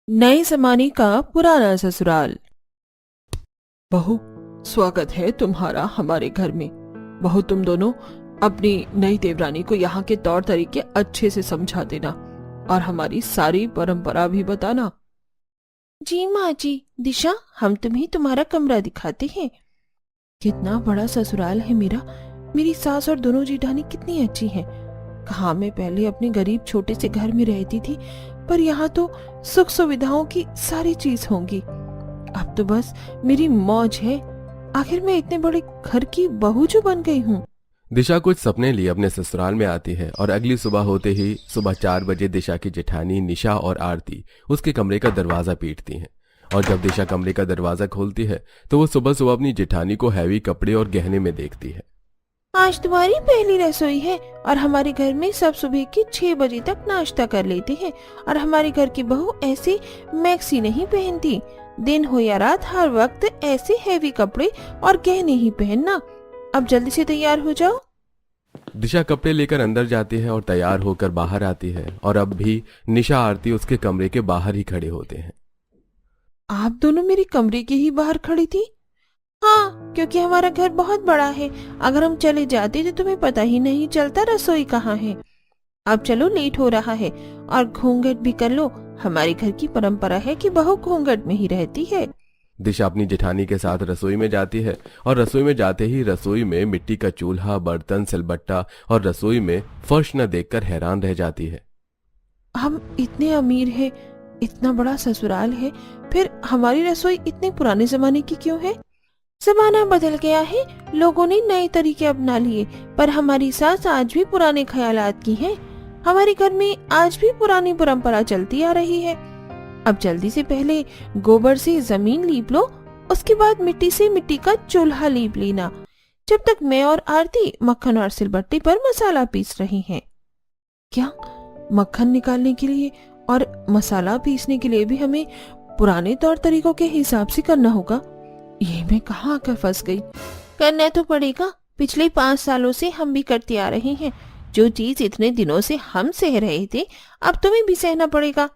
नए जमाने का पुराना ससुराल। बहू, स्वागत है तुम्हारा हमारे घर में। बहू, तुम दोनों अपनी नई देवरानी को यहाँ के तौर तरीके अच्छे से समझा देना और हमारी सारी परंपरा भी बताना। जी माँ जी। दिशा, हम तुम्हें तुम्हारा कमरा दिखाते हैं। कितना बड़ा ससुराल है मेरा। मेरी सास और दोनों जेठानी कितनी अच्छी हैं। कहाँ मैं पहले अपने गरीब छोटे से घर में रहती थी, पर यहाँ तो सुख सुविधाओं की सारी चीज होंगी। अब तो बस मेरी मौज है। आखिर मैं इतने बड़े घर की बहू जो बन गई हूँ। दिशा कुछ सपने लिए अपने ससुराल में आती है और अगली सुबह होते ही सुबह 4 बजे दिशा की जेठानी निशा और आरती उसके कमरे का दरवाजा पीटती हैं। और जब दिशा कमरे का दरवाजा खोलती है तो वो सुबह सुबह अपनी जेठानी को हैवी कपड़े और गहने में देखती है। आज तुम्हारी पहली रसोई है और हमारे घर में सब सुबह के 6 बजे तक नाश्ता कर लेते हैं। और हमारे घर की बहू ऐसे मैक्सी नहीं पहनती। दिन हो या रात, हर वक्त ऐसे हैवी कपड़े और गहने ही पहनना। अब जल्दी से तैयार हो जाओ। दिशा कपड़े लेकर अंदर जाती है और तैयार होकर बाहर आती है और अब भी निशा आरती उसके कमरे के बाहर ही खड़े होते हैं। आप दोनों मेरे कमरे के ही बाहर खड़ी थी? हाँ, क्योंकि हमारा घर बहुत बड़ा है। अगर हम चले जाते तो तुम्हें पता ही नहीं चलता रसोई कहाँ है। अब चलो, लेट हो रहा है और घूंघट भी कर लो। हमारे घर की परंपरा है कि बहू घूंघट में ही रहती है। दिशा अपनी जेठानी के साथ रसोई में जाती है और रसोई में जाते ही रसोई में मिट्टी का चूल्हा, बर्तन, सिलबट्टा और रसोई में फर्श न देखकर हैरान रह जाती है। हम इतने अमीर हैं, इतना बड़ा ससुराल है, फिर हमारी रसोई इतने पुराने जमाने की क्यों है? जमाना बदल गया है, लोगों ने नए तरीके अपना लिए, पर हमारी सास आज भी पुराने ख्यालात की है। हमारे घर में आज भी पुरानी परंपरा चलती आ रही है। अब जल्दी से पहले गोबर से जमीन लीप लो, उसके बाद मिट्टी से मिट्टी का चूल्हा लीप लेना, जब तक मैं और आरती मक्खन और सिलबट्टे पर मसाला पीस रही हैं। क्या मक्खन निकालने के लिए और मसाला पीसने के लिए भी हमें पुराने तौर तरीकों के हिसाब से करना होगा? ये मैं कहाँ आकर फंस गई। करना तो पड़ेगा। पिछले 5 सालों से हम भी करते आ रहे हैं। जो चीज इतने दिनों से हम सह रहे थे, अब तुम्हें भी सहना पड़ेगा।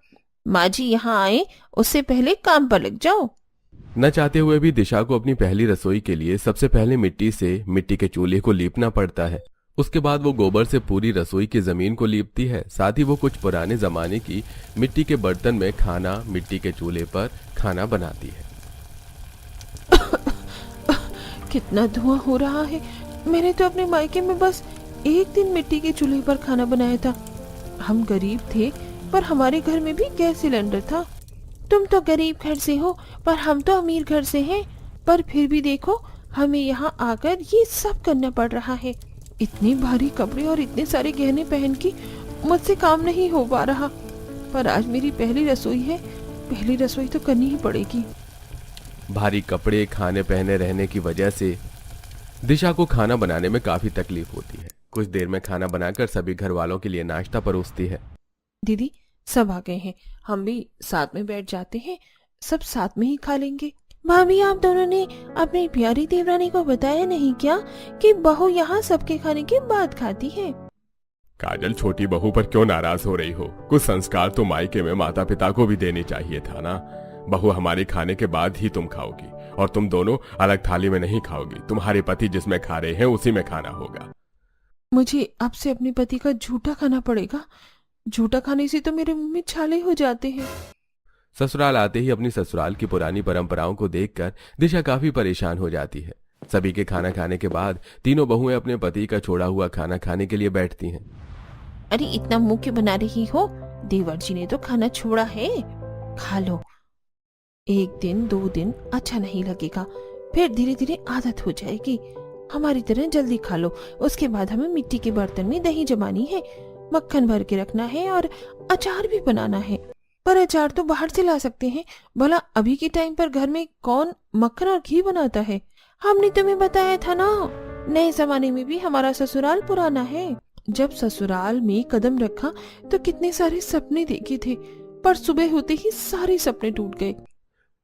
माँ जी यहाँ आए उससे पहले काम पर लग जाओ। न चाहते हुए भी दिशा को अपनी पहली रसोई के लिए सबसे पहले मिट्टी के चूल्हे को लीपना पड़ता है। उसके बाद वो गोबर से पूरी रसोई की जमीन को लीपती है। साथ ही वो कुछ पुराने जमाने की मिट्टी के बर्तन में खाना मिट्टी के चूल्हे पर खाना बनाती है। कितना धुआं हो रहा है। मैंने तो अपने मायके में बस एक दिन मिट्टी के चूल्हे पर खाना बनाया था। हम गरीब थे, पर हमारे घर में भी गैस सिलेंडर था। तुम तो गरीब घर से हो, पर हम तो अमीर घर से हैं। पर फिर भी देखो, हमें यहाँ आकर ये सब करना पड़ रहा है। इतने भारी कपड़े और इतने सारे गहने पहन के मुझसे काम नहीं हो पा रहा। पर आज मेरी पहली रसोई है, पहली रसोई तो करनी ही पड़ेगी। भारी कपड़े, खाने पहने रहने की वजह से दिशा को खाना बनाने में काफी तकलीफ होती है। कुछ देर में खाना बनाकर सभी घर वालों के लिए नाश्ता परोसती है। दीदी, सब आ गए हैं, हम भी साथ में बैठ जाते हैं, सब साथ में ही खा लेंगे। भाभी, आप दोनों ने अपनी प्यारी देवरानी को बताया नहीं क्या कि बहू यहाँ सबके खाने के बाद खाती है? काजल, छोटी बहू पर क्यों नाराज हो रही हो? कुछ संस्कार तो मायके में माता पिता को भी देने चाहिए था ना। बहू हमारे खाने के बाद ही तुम खाओगी और तुम दोनों अलग थाली में नहीं खाओगी। तुम्हारे पति जिसमें खा रहे हैं उसी में खाना होगा। मुझे अब से अपने पति का झूठा खाना पड़ेगा। झूठा खाने से तो मेरे मुंह में छाले हो जाते हैं। ससुराल आते ही अपनी ससुराल की पुरानी परंपराओं को देखकर दिशा काफी परेशान हो जाती है। सभी के खाना खाने के बाद तीनों बहुएं अपने पति का छोड़ा हुआ खाना खाने के लिए बैठती हैं। अरे, इतना मुंह क्यों बना रही हो? देवर जी ने तो खाना छोड़ा है, खा लो। 1 दिन 2 दिन अच्छा नहीं लगेगा, फिर धीरे धीरे आदत हो जाएगी। हमारी तरह जल्दी खा लो। उसके बाद हमें मिट्टी के बर्तन में दही जमानी है, मक्खन भर के रखना है और अचार भी बनाना है। पर अचार तो बाहर से ला सकते हैं। भला अभी के टाइम पर घर में कौन मक्खन और घी बनाता है? हमने तुम्हें बताया था ना, नए जमाने में भी हमारा ससुराल पुराना है। जब ससुराल में कदम रखा तो कितने सारे सपने देखे थे, पर सुबह होते ही सारे सपने टूट गए।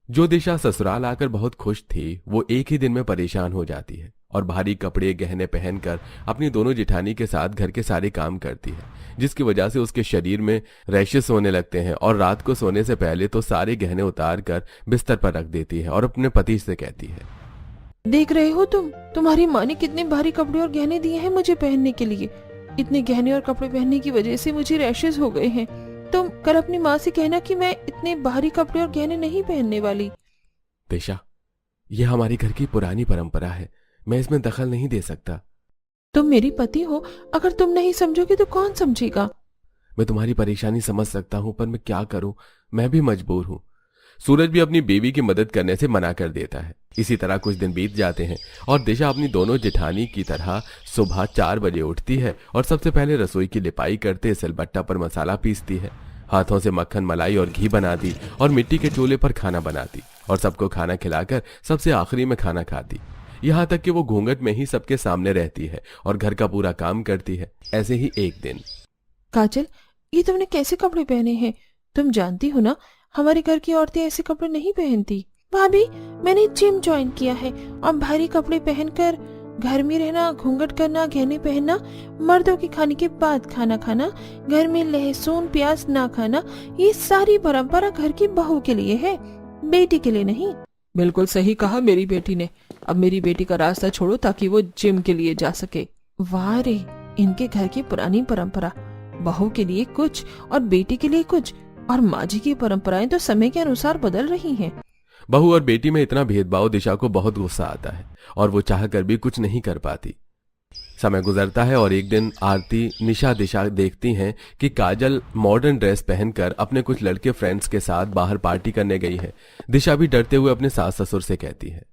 जो दिशा ससुराल आकर बहुत खुश थी, वो एक ही दिन में परेशान हो जाती है और भारी कपड़े गहने पहनकर अपनी दोनों जेठानी के साथ घर के सारे काम करती है। जिसकी वजह से उसके शरीर में रैशेस होने लगते हैं और रात को सोने से पहले तो सारे गहने उतार कर बिस्तर पर रख देती है और अपने पति से कहती है, देख रहे हो तुम्हारी माँ ने कितने भारी कपड़े और गहने दिए हैं मुझे पहनने के लिए। इतने गहने और कपड़े पहनने की वजह से मुझे रैशेस हो गए हैं। तुम कल अपनी माँ से कहना कि मैं इतने भारी कपड़े और गहने नहीं पहनने वाली। दिशा, यह हमारी घर की पुरानी परंपरा है, मैं इसमें दखल नहीं दे सकता। तुम मेरी पति हो, अगर तुम नहीं समझोगे तो कौन समझेगा। मैं तुम्हारी परेशानी समझ सकता हूं, पर मैं क्या करूं, मैं भी मजबूर हूं। सूरज भी अपनी बीवी की मदद करने से मना कर देता है। इसी तरह कुछ दिन बीत जाते हैं और दिशा अपनी दोनों जेठानी की तरह सुबह 4 बजे उठती है और सबसे पहले रसोई की लिपाई करते सिलबट्टा पर मसाला पीसती है, हाथों से मक्खन, मलाई और घी बनाती और मिट्टी के चूल्हे पर खाना बनाती और सबको खाना खिलाकर सबसे आखिरी में खाना खाती। यहाँ तक कि वो घूंघट में ही सबके सामने रहती है और घर का पूरा काम करती है। ऐसे ही एक दिन, काजल, ये तुमने कैसे कपड़े पहने हैं? तुम जानती हो ना, हमारे घर की औरतें ऐसे कपड़े नहीं पहनती। भाभी, मैंने जिम ज्वाइन किया है और भारी कपड़े पहनकर घर में रहना, घूंघट करना, गहने पहनना, मर्दों के खाने के बाद खाना खाना, घर में लहसुन प्याज ना खाना, ये सारी परंपरा घर की बहू के लिए है, बेटी के लिए नहीं। बिल्कुल सही कहा मेरी बेटी ने। अब मेरी बेटी का रास्ता छोड़ो ताकि वो जिम के लिए जा सके। वाह रे, इनके घर की पुरानी परंपरा, बहू के लिए कुछ और बेटी के लिए कुछ, और माँ जी की परंपराएं तो समय के अनुसार बदल रही हैं। बहू और बेटी में इतना भेदभाव दिशा को बहुत गुस्सा आता है और वो चाह कर भी कुछ नहीं कर पाती। समय गुजरता है और एक दिन आरती, निशा, दिशा देखती हैं कि काजल मॉडर्न ड्रेस पहनकर अपने कुछ लड़के फ्रेंड्स के साथ बाहर पार्टी करने गई है। दिशा भी डरते हुए अपने सास ससुर से कहती है,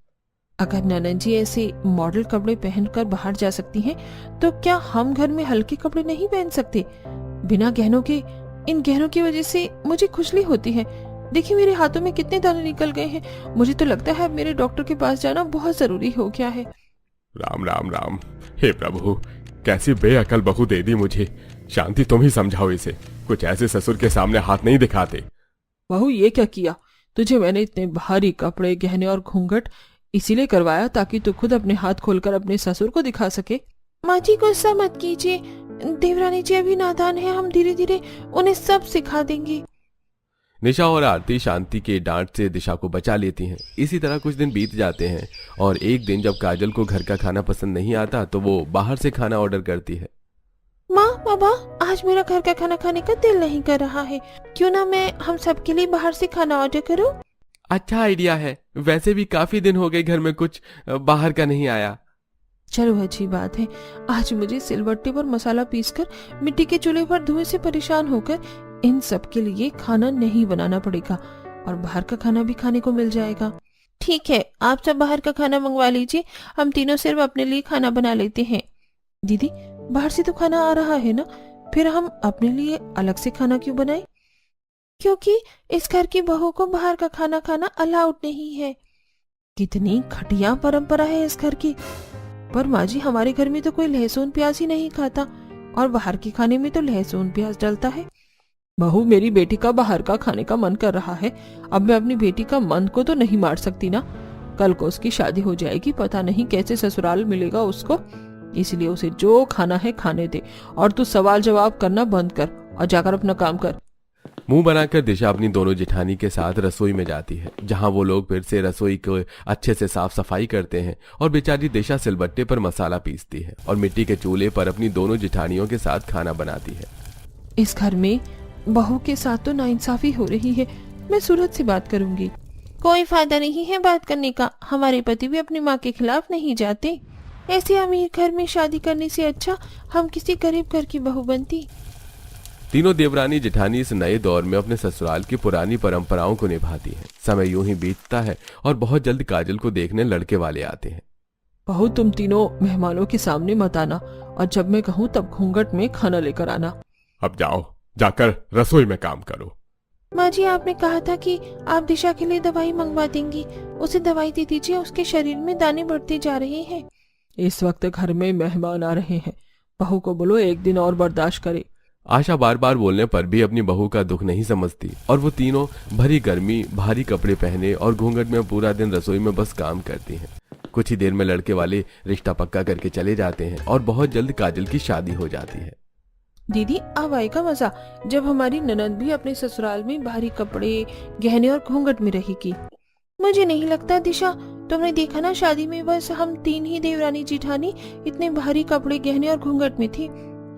अगर ननद जी ऐसे मॉडल कपड़े पहनकर बाहर जा सकती हैं, तो क्या हम घर में हल्के कपड़े नहीं पहन सकते? बिना गहनों के, इन गहनों की वजह से मुझे खुजली होती है। देखिए मेरे हाथों में कितने दाने निकल गए हैं। मुझे तो लगता है मेरे डॉक्टर के पास जाना बहुत जरूरी हो गया है। राम राम राम, हे प्रभु, कैसी बेअकल बहू दे दी मुझे। शांति, तुम ही समझाओ इसे, कुछ ऐसे ससुर के सामने हाथ नहीं दिखाते। बहू, ये क्या किया? तुझे मैंने इतने भारी कपड़े, गहने और घूंघट इसीलिए करवाया ताकि तू खुद अपने हाथ खोलकर अपने ससुर को दिखा सके। माँ जी, गुस्सा मत कीजिए, देवरानी जी अभी नादान है, हम धीरे धीरे उन्हें सब सिखा देंगे। निशा और आरती शांति के डांट से दिशा को बचा लेती हैं। इसी तरह कुछ दिन बीत जाते हैं और एक दिन जब काजल को घर का खाना पसंद नहीं आता तो वो बाहर से खाना ऑर्डर करती है। माँ, पापा, आज मेरा घर का खाना खाने का दिल नहीं कर रहा है, क्यों ना मैं हम सबके लिए बाहर से खाना ऑर्डर करूँ? अच्छा आइडिया है, वैसे भी काफी दिन हो गए घर में कुछ बाहर का नहीं आया। चलो, अच्छी बात है। आज मुझे सिलबट्टे पर मसाला पीसकर मिट्टी के चूल्हे पर धुएं से परेशान होकर इन सब के लिए खाना नहीं बनाना पड़ेगा और बाहर का खाना भी खाने को मिल जाएगा। ठीक है, आप सब बाहर का खाना मंगवा लीजिए, हम तीनों सिर्फ अपने लिए खाना बना लेते हैं। दीदी, बाहर से तो खाना आ रहा है ना, फिर हम अपने लिए अलग से खाना क्यों बनाएं? क्योंकि इस घर की बहू को बाहर का खाना खाना अलाउड नहीं है। कितनी घटिया परंपरा है इस घर की। पर माँ जी, हमारे घर में तो कोई लहसुन प्याज ही नहीं खाता और बाहर के खाने में तो लहसुन प्याज डलता है। बहू, मेरी बेटी का बाहर का खाने का मन कर रहा है, अब मैं अपनी बेटी का मन को तो नहीं मार सकती ना। कल को उसकी शादी हो जाएगी, पता नहीं कैसे ससुराल मिलेगा उसको, इसलिए उसे जो खाना है खाने दे और तू सवाल जवाब करना बंद कर और जाकर अपना काम कर। मुंह बनाकर दिशा अपनी दोनों जेठानी के साथ रसोई में जाती है, जहां वो लोग फिर से रसोई को अच्छे से साफ सफाई करते हैं और बेचारी दिशा सिलबट्टे पर मसाला पीसती है और मिट्टी के चूल्हे पर अपनी दोनों जेठानियों के साथ खाना बनाती है। इस घर में बहू के साथ तो नाइंसाफी हो रही है, मैं सूरज से बात करूंगी। कोई फायदा नहीं है बात करने का, हमारे पति भी अपनी माँ के खिलाफ नहीं जाते। ऐसे अमीर घर में शादी करने से अच्छा हम किसी गरीब घर की बहू बनती। तीनों देवरानी जेठानी इस नए दौर में अपने ससुराल की पुरानी परंपराओं को निभाती हैं। समय यूं ही बीतता है और बहुत जल्द काजल को देखने लड़के वाले आते हैं। बहू, तुम तीनों मेहमानों के सामने मत आना और जब मैं कहूँ तब घूंघट में खाना लेकर आना। अब जाओ, जाकर रसोई में काम करो। माँ जी, आपने कहा था कि आप दिशा के लिए दवाई मंगवा देंगी, उसे दवाई दे दीजिए, उसके शरीर में दाने बढ़ते जा रहे हैं। इस वक्त घर में मेहमान आ रहे हैं, बहू को बोलो एक दिन और बर्दाश्त करे। आशा बार बार बोलने पर भी अपनी बहू का दुख नहीं समझती और वो तीनों भरी गर्मी, भारी कपड़े पहने और घूंघट में पूरा दिन रसोई में बस काम करती हैं। कुछ ही देर में लड़के वाले रिश्ता पक्का करके चले जाते हैं और बहुत जल्द काजल की शादी हो जाती है। दीदी अब आएगा मजा जब हमारी ननद भी अपने ससुराल में भारी कपड़े, गहने और घूंघट में रहेगी। मुझे नहीं लगता दिशा, तुमने देखा ना शादी में बस हम 3 ही देवरानी जिठानी इतने भारी कपड़े, गहने और घूंघट में थी।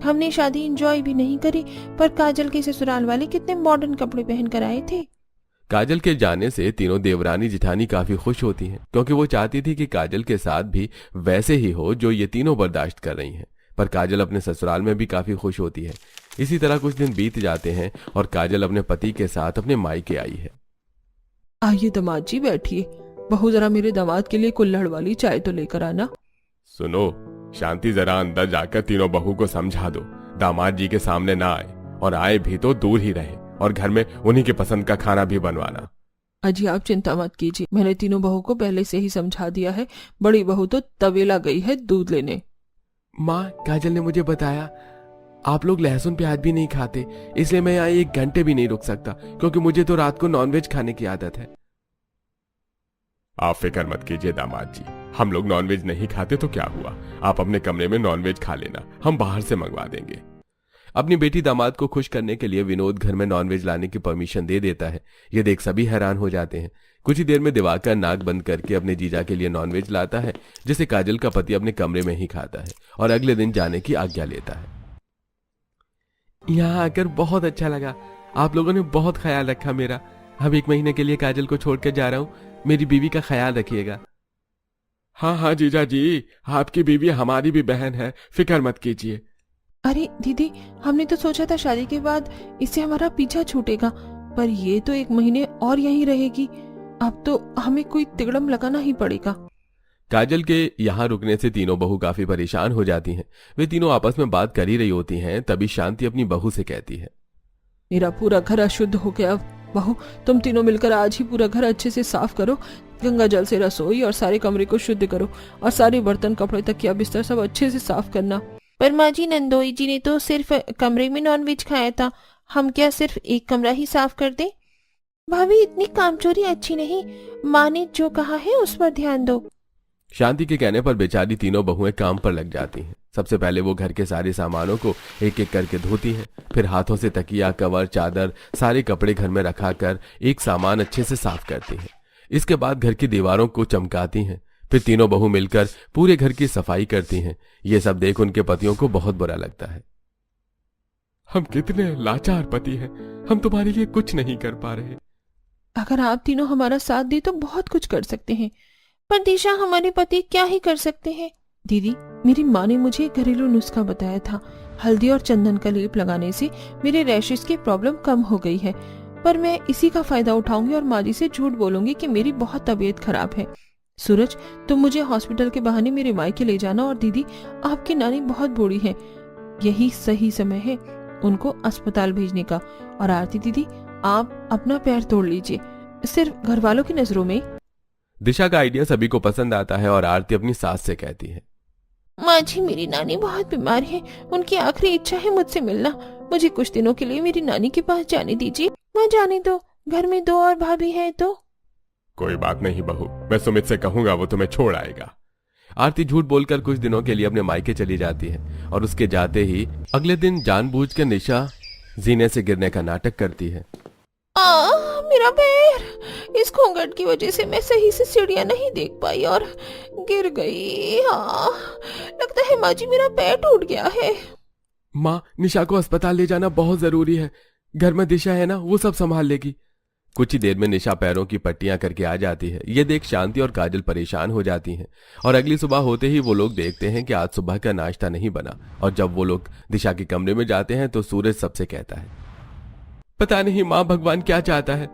हमने शादी एंजॉय भी नहीं करी, पर काजल के ससुराल वाले कितने मॉडर्न कपड़े पहन कर आए थे। काजल के जाने से तीनों देवरानी जिठानी काफी खुश होती हैं, क्योंकि वो चाहती थी कि काजल के साथ भी वैसे ही हो जो ये तीनों बर्दाश्त कर रही हैं। पर काजल अपने ससुराल में भी काफी खुश होती है। इसी तरह कुछ दिन बीत जाते हैं और काजल अपने पति के साथ अपने मायके आई है। आइए दामाद जी बैठिए, बहू जरा मेरे दामाद के लिए कुल्हड़ वाली चाय तो लेकर आना। सुनो शांति, जरा अंदर जाकर तीनों बहू को समझा दो दामाद जी के सामने ना आए, और आए भी तो दूर ही रहे, और घर में उन्हीं के पसंद का खाना भी बनवाना। अजी आप चिंता मत कीजिए, मैंने तीनों बहू को पहले से ही समझा दिया है। बड़ी बहू तो तवेला गई है दूध लेने। माँ, काजल ने मुझे बताया आप लोग लहसुन प्याज भी नहीं खाते, इसलिए मैं यहाँ 1 घंटे भी नहीं रुक सकता, क्योंकि मुझे तो रात को नॉनवेज खाने की आदत है। आप फिक्र मत कीजिए दामाद जी, हम लोग नॉनवेज नहीं खाते तो क्या हुआ, आप अपने कमरे में नॉनवेज खा लेना, हम बाहर से मंगवा देंगे। अपनी बेटी दामाद को खुश करने के लिए विनोद घर में नॉनवेज लाने की परमिशन दे देता है। ये देख सभी हैरान हो जाते हैं। कुछ ही देर में दिवाकर नाक बंद करके अपने जीजा के लिए नॉनवेज लाता है, जिसे काजल का पति अपने कमरे में ही खाता है और अगले दिन जाने की आज्ञा लेता है। यहाँ आकर बहुत अच्छा लगा, आप लोगों ने बहुत ख्याल रखा मेरा। अब 1 महीने के लिए काजल को छोड़कर जा रहा हूँ, मेरी बीवी का ख्याल रखिएगा। हाँ हाँ जीजा जी, आपकी बीवी हमारी भी बहन है, फिक्र मत कीजिए। अरे दीदी, हमने तो सोचा था शादी के बाद इससे हमारा पीछा छूटेगा, पर ये तो 1 महीने और यहीं रहेगी। अब तो हमें कोई तिगड़म लगाना ही पड़ेगा। काजल के यहाँ रुकने से तीनों बहू काफी परेशान हो जाती हैं। वे तीनों आपस में बात कर ही रही होती हैं, तभी शांति अपनी बहू से कहती है, मेरा पूरा घर अशुद्ध हो गया। बहू, तुम तीनों मिलकर आज ही पूरा घर अच्छे से साफ करो, गंगा जल से रसोई और सारे कमरे को शुद्ध करो, और सारे बर्तन, कपड़े, तकिया, बिस्तर सब अच्छे से साफ करना। पर माँ जी, नंदोई जी ने तो सिर्फ कमरे में नॉनवेज खाया था, हम क्या सिर्फ एक कमरा ही साफ कर दें? भाभी, इतनी कामचोरी अच्छी नहीं, माँ ने जो कहा है उस पर ध्यान दो। शांति के कहने पर बेचारी तीनों बहुएं काम पर लग जाती हैं। सबसे पहले वो घर के सारे सामानों को एक एक करके धोती हैं, फिर हाथों से तकिया, कवर, चादर, सारे कपड़े घर में रखा कर एक सामान अच्छे से साफ करती हैं। इसके बाद घर की दीवारों को चमकाती हैं, फिर तीनों बहू मिलकर पूरे घर की सफाई करती हैं। ये सब देख उनके पतियों को बहुत बुरा लगता है। हम कितने लाचार पति हैं, हम तुम्हारे लिए कुछ नहीं कर पा रहे। अगर आप तीनों हमारा साथ दे तो बहुत कुछ कर सकते हैं, पर दिशा, हमारे पति क्या ही कर सकते हैं? दीदी, मेरी माँ ने मुझे एक घरेलू नुस्खा बताया था, हल्दी और चंदन का लेप लगाने से मेरे रैशेस की प्रॉब्लम कम हो गई है। पर मैं इसी का फायदा उठाऊंगी और माँ जी से झूठ बोलूंगी कि मेरी बहुत तबीयत खराब है। सूरज, तुम मुझे हॉस्पिटल के बहाने मेरे मायके ले जाना, और दीदी, आपकी नानी बहुत बूढ़ी है, यही सही समय है उनको अस्पताल भेजने का। और आरती दीदी, आप अपना पैर तोड़ लीजिए, सिर्फ घर वालों की नजरों में। दिशा का आइडिया सभी को पसंद आता है और आरती अपनी सास से कहती है, माँ जी, मेरी नानी बहुत बीमार है, उनकी आखिरी इच्छा है मुझसे मिलना। मुझे कुछ दिनों के लिए मेरी नानी के पास जाने दीजिए। माँ, जाने दो, घर में 2 और भाभी है तो। कोई बात नहीं बहू, मैं सुमित से कहूंगा, वो तुम्हें छोड़ आएगा। आरती झूठ बोलकर कुछ दिनों के लिए अपने मायके चली जाती है, और उसके जाते ही अगले दिन जानबूझकर निशा जीने से गिरने का नाटक करती है। मेरा पैर, इस घूंघट की वजह से मैं सही से सीढ़ियां नहीं देख पाई और गिर गई। हाँ, लगता है माँ जी मेरा पैर टूट गया है। माँ, निशा को अस्पताल ले जाना बहुत जरूरी है, घर में दिशा है ना, वो सब संभाल लेगी। कुछ ही देर में निशा पैरों की पट्टियां करके आ जाती है। ये देख शांति और काजल परेशान हो जाती हैं, और अगली सुबह होते ही वो लोग देखते हैं कि आज सुबह का नाश्ता नहीं बना। और जब वो लोग दिशा के कमरे में जाते हैं तो सूरज सबसे कहता है, पता नहीं माँ, भगवान क्या चाहता है,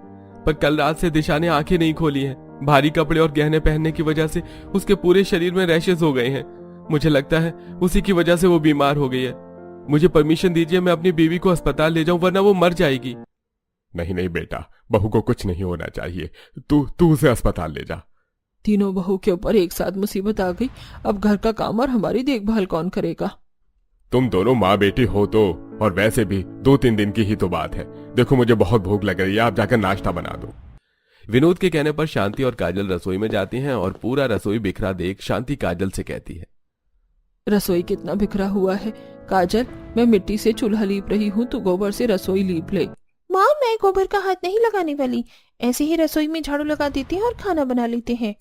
पर कल रात से दिशा ने आंखें नहीं खोली हैं। भारी कपड़े और गहने पहनने की वजह से उसके पूरे शरीर में रैशेस हो गए हैं। मुझे लगता है उसी की वजह से वो बीमार हो गई है। मुझे परमिशन दीजिए, मैं अपनी बीवी को अस्पताल ले जाऊं, वरना वो मर जाएगी। नहीं नहीं बेटा, बहू को कुछ नहीं होना चाहिए, तू उसे अस्पताल ले जा। तीनों बहू के ऊपर एक साथ मुसीबत आ गई, अब घर का काम और हमारी देखभाल कौन करेगा? तुम दोनों माँ बेटी हो तो, और वैसे भी 2-3 दिन की ही तो बात है। देखो मुझे बहुत भूख लग रही है, आप जाकर नाश्ता बना दो। विनोद के कहने पर शांति और काजल रसोई में जाती हैं, और पूरा रसोई बिखरा देख शांति काजल से कहती है, रसोई कितना बिखरा हुआ है। काजल, मैं मिट्टी से चूल्हा लीप रही हूँ, तू गोबर से रसोई लीप ले। माँ, मैं गोबर का हाथ नहीं लगाने वाली, ऐसे ही रसोई में झाड़ू लगा देते हैं और खाना बना लेते हैं।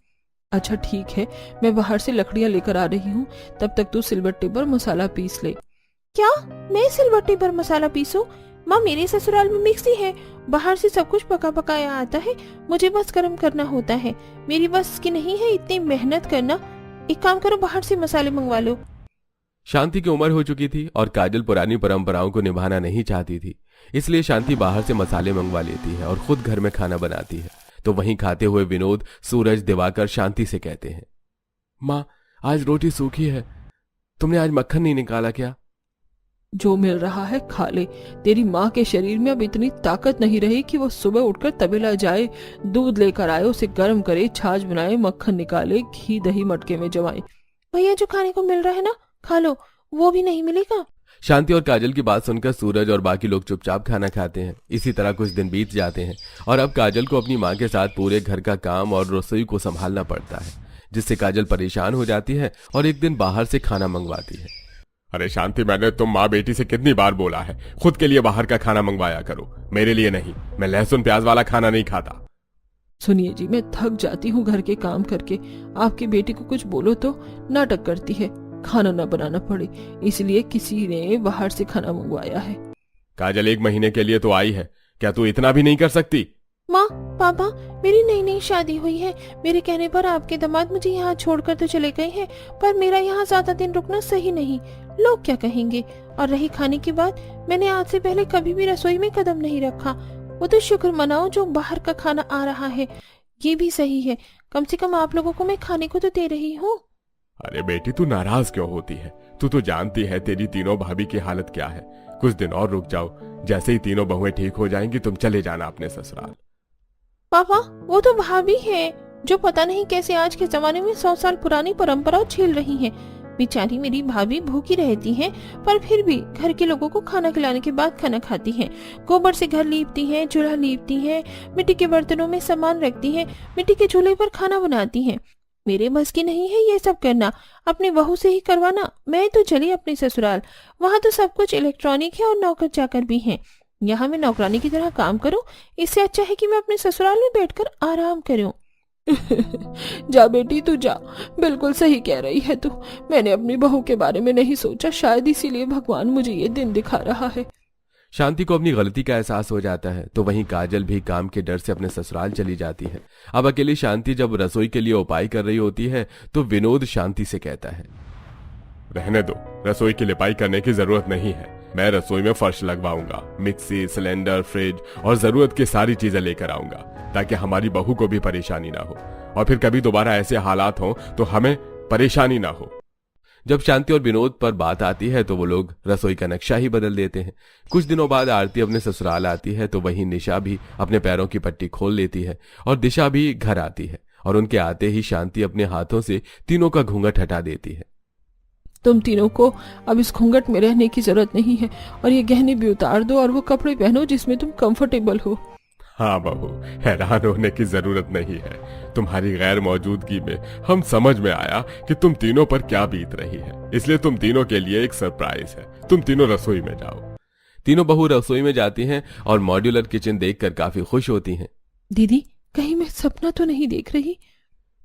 अच्छा ठीक है, मैं बाहर से लकड़ियाँ लेकर आ रही हूँ, तब तक तू सिलबट्टे पर मसाला पीस ले। क्या मैं सिलबट्टे पर मसाला पीसूं? माँ, मेरे ससुराल में मिक्सी है, बाहर से सब कुछ पका पकाया आता है, मुझे बस गर्म करना होता है। मेरी बस की नहीं है इतनी मेहनत करना। एक काम करो, बाहर से मसाले मंगवा लो। शांति की उम्र हो चुकी थी और काजल पुरानी परंपराओं को निभाना नहीं चाहती थी, इसलिए शांति बाहर से मसाले मंगवा लेती है और खुद घर में खाना बनाती है। तो वहीं खाते हुए विनोद, सूरज, दिवाकर शांति से कहते हैं, माँ, आज रोटी सूखी है, तुमने आज मक्खन नहीं निकाला क्या? जो मिल रहा है खा ले। तेरी माँ के शरीर में अब इतनी ताकत नहीं रही कि वो सुबह उठकर तबेला जाए, दूध लेकर आए, उसे गर्म करे, छाछ बनाए, मक्खन निकाले, घी दही मटके में जमाए। भैया, जो खाने को मिल रहा है ना, खा लो, वो भी नहीं मिलेगा। शांति और काजल की बात सुनकर सूरज और बाकी लोग चुपचाप खाना खाते हैं। इसी तरह कुछ दिन बीत जाते हैं और अब काजल को अपनी माँ के साथ पूरे घर का काम और रसोई को संभालना पड़ता है, जिससे काजल परेशान हो जाती है और एक दिन बाहर से खाना मंगवाती है। अरे शांति, मैंने तुम माँ बेटी से कितनी बार बोला है, खुद के लिए बाहर का खाना मंगवाया करो, मेरे लिए नहीं। मैं लहसुन प्याज वाला खाना नहीं खाता। सुनिए जी, मैं थक जाती हूँ घर के काम करके। आपकी बेटी को कुछ बोलो तो नाटक करती है, खाना न बनाना पड़े, इसलिए किसी ने बाहर से खाना मंगवाया है। काजल, 1 महीने के लिए तो आई है, क्या तू इतना भी नहीं कर सकती? माँ, पापा, मेरी नई नई शादी हुई है, मेरे कहने पर आपके दामाद मुझे यहाँ छोड़कर तो चले गए हैं, पर मेरा यहाँ ज्यादा दिन रुकना सही नहीं, लोग क्या कहेंगे। और रही खाने की बात, मैंने आज से पहले कभी भी रसोई में कदम नहीं रखा। वो तो शुक्र मनाओ जो बाहर का खाना आ रहा है, ये भी सही है, कम से कम आप लोगों को मैं खाने को तो दे रही हूँ। अरे बेटी, तू नाराज क्यों होती है? तू तो जानती है तेरी तीनों भाभी की हालत क्या है। कुछ दिन और रुक जाओ, जैसे ही तीनों बहुएं ठीक हो जाएंगी तुम चले जाना अपने ससुराल। पापा, वो तो भाभी है जो पता नहीं कैसे आज के जमाने में 100 साल पुरानी परंपरा झेल रही हैं। बेचारी मेरी भाभी भूखी रहती हैं, पर फिर भी घर के लोगों को खाना खिलाने के बाद खाना खाती हैं, गोबर से घर लीपती हैं, चूल्हा लीपती हैं, मिट्टी के बर्तनों में सामान रखती हैं, मिट्टी के चूल्हे पर खाना बनाती हैं। मेरे बस की नहीं है ये सब करना, अपनी बहू से ही करवाना। मैं तो चली अपने ससुराल, वहाँ तो सब कुछ इलेक्ट्रॉनिक है और नौकर चाकर भी हैं। यहाँ मैं नौकरानी की तरह काम करूं, इससे अच्छा है कि मैं अपने ससुराल में बैठकर आराम करूं। जा बेटी, तू जा, बिल्कुल सही कह रही है तू। मैंने अपनी बहू के बारे में नहीं सोचा, शायद इसीलिए भगवान मुझे ये दिन दिखा रहा है। शांति को अपनी गलती का एहसास हो जाता है, तो वहीं काजल भी काम के डर से अपने ससुराल चली जाती है। अब अकेली शांति जब रसोई के लिए उपाय कर रही होती है तो विनोद शांति से कहता है, रहने दो, रसोई की लिपाई करने की जरूरत नहीं है। मैं रसोई में फर्श लगवाऊंगा, मिक्सी, सिलेंडर, फ्रिज और जरूरत की सारी चीजें लेकर आऊंगा, ताकि हमारी बहू को भी परेशानी ना हो और फिर कभी दोबारा ऐसे हालात हो तो हमें परेशानी ना हो। जब शांति और विनोद पर बात आती है तो वो लोग रसोई का नक्शा ही बदल देते हैं। कुछ दिनों बाद आरती अपने ससुराल आती है, तो वहीं निशा भी अपने पैरों की पट्टी खोल लेती है और दिशा भी घर आती है और उनके आते ही शांति अपने हाथों से तीनों का घूंघट हटा देती है। तुम तीनों को अब इस घूंघट में रहने की जरूरत नहीं है, और ये गहने भी उतार दो और वो कपड़े पहनो जिसमें तुम कंफर्टेबल हो। हाँ बहू, हैरान होने की जरूरत नहीं है। तुम्हारी गैर मौजूदगी में हम समझ में आया कि तुम तीनों पर क्या बीत रही है, इसलिए तुम तीनों के लिए एक सरप्राइज है। तुम तीनों रसोई में जाओ। तीनों बहू रसोई में जाती हैं और मॉड्यूलर किचन देखकर काफी खुश होती हैं। दीदी, कहीं मैं सपना तो नहीं देख रही?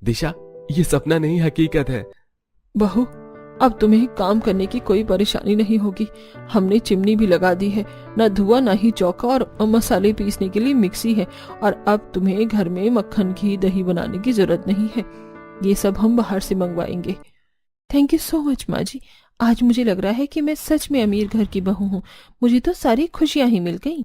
दिशा, ये सपना नहीं, हकीकत है। बहू, अब तुम्हें काम करने की कोई परेशानी नहीं होगी। हमने चिमनी भी लगा दी है, ना धुआं ना ही चौका, और मसाले पीसने के लिए मिक्सी है, और अब तुम्हें घर में मक्खन, घी, दही बनाने की जरूरत नहीं है। ये सब हम बाहर से मंगवाएंगे। थैंक यू सो मच माँ जी, आज मुझे लग रहा है कि मैं सच में अमीर घर की बहू हूँ। मुझे तो सारी खुशियां ही मिल गई।